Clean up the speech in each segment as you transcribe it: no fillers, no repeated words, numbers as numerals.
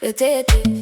Entertainment.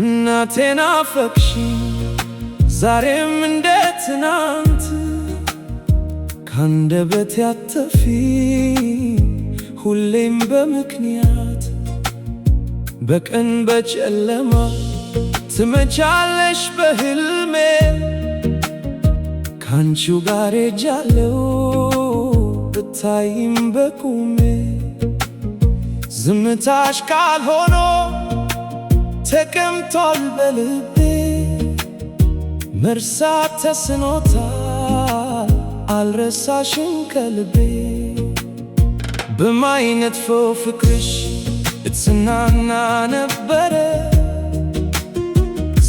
እናቴ ናፈቅሽኝ ዛሬም እንደ ትናንት ካንደበቴ አትጠፊም ሁሌም በምክንያት በቀን በጨለማ ትመቻለሽ በህልሜ ካንቺው ጋር ሄጃለሁ ብታይም በቁሜ ዝምታሽ ካልሆኖ ተቀምጧል በልቤ መርሳት ተስኖታል አልረሳሽም ከልቤ በማይነጥፈው ፍቅርሽ እጽናና ነበረ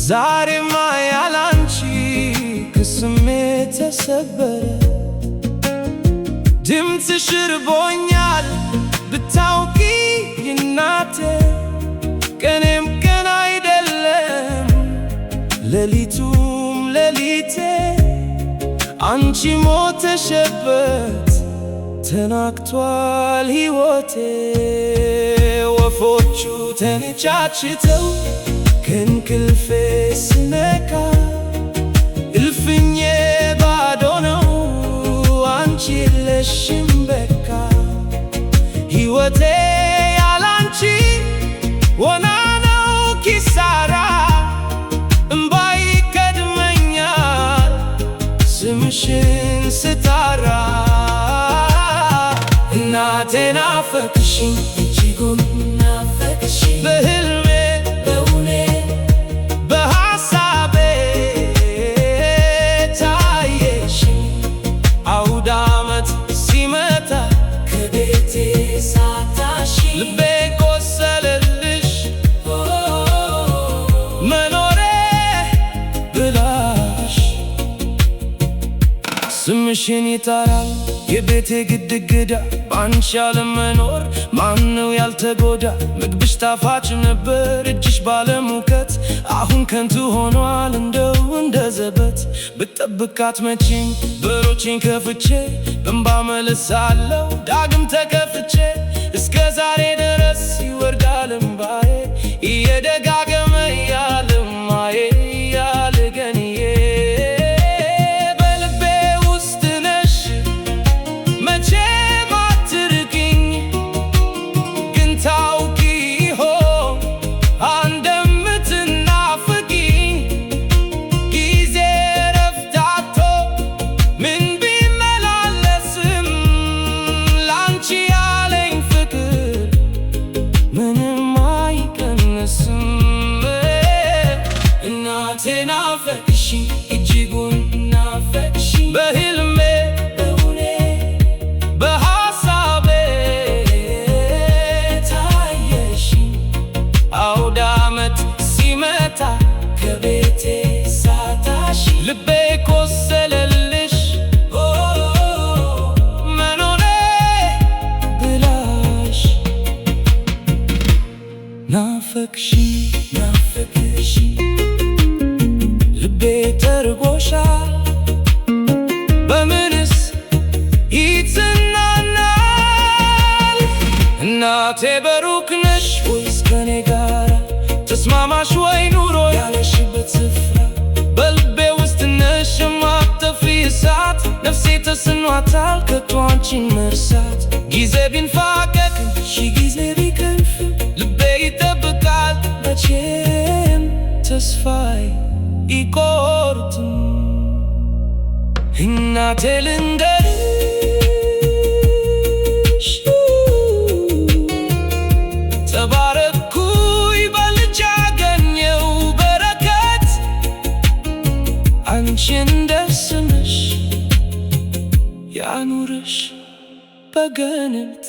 ዛሬማ ያላንቺ ቅስሜ ተሰበረ ድምፅሽ ርቦኛል ብታውቂ እናቴ ቀኔም ቀን አይደለም ሌሊቱም ሌሊቴ አንቺ ሞተሽበት ተናግቷል ሕይወቴ ወፎቹ ተንጫጭተው ከእንቅልፌ ስነቃ እልፍኜ ባዶ ነው አንቺ የለሽም በቃ ሕይወቴ ያላንቺ ወና ነው ኪሳራ እምባይ ይቀድመኛል ስምሽን ስጠራ እናቴ ናፈቅሽኝ እጅጉን ናፈቅሽኝ በህልሜ በእውኔ በሐሳቤ ታየሽኝ አውደ ዓመት ሲመጣ ከቤቴ ሳታሽኝ ልቤ ቆሰለልሽ መኖሬ ብላሽ ስምሽን ይጠራል የቤቴ ግድግዳ ባንቺ ያለመኖር ማነው ያልተጎዳ ምግብሽ ጣፋጭ ነበር እጅሽ ባለሙቀት አሁን ከንቱ ሆኗል እንደው እንደ ዘበት ብጠብቃት መቼም በሮቼን ከፍቼ በእንባ መልሳለሁ ዳግም ተከፍቼ እስከ ዛሬ ድረስ ይወርዳል እምባዬ እየደጋገመ ያልማዬ ያልገንዬ ናፈቅሽኝ እጅጉን ናፈቅሽኝ በህልሜ በእውኔ በሐሳቤ ታየሽኝ አውደ ዓመት ሲመጣ ከቤቴ ሳታሽኝ ልቤ ቆሰለልሽ መኖሬ ብላሽ ናፈቅሽኝ ናፈቅሽኝ ልቤ ተርቦሻል በምንስ ይጽናናል እናቴ በሩቅ ነሽ ወይስ ከኔ ጋር ተስማማሽ ወይ ኑሮ ያለሽበት ስፍራ በልቤ ውስጥ ነሽ የማትጠፊ እሳት ነፍሴ ተስኗታል ከቶ አንቺን መርሳት ጊዜ ቢንፋቀቅ ሺህ ጊዜ ቢከንፍ ልቤ ይጠብቃል መቼም ተስፋዬ ይቆርጥም እናቴ ልንገርሽ ተባረኩኝ በልጅ አገኘው በረከት አንቺ እንደስምሽ ያኑርሽ በገነት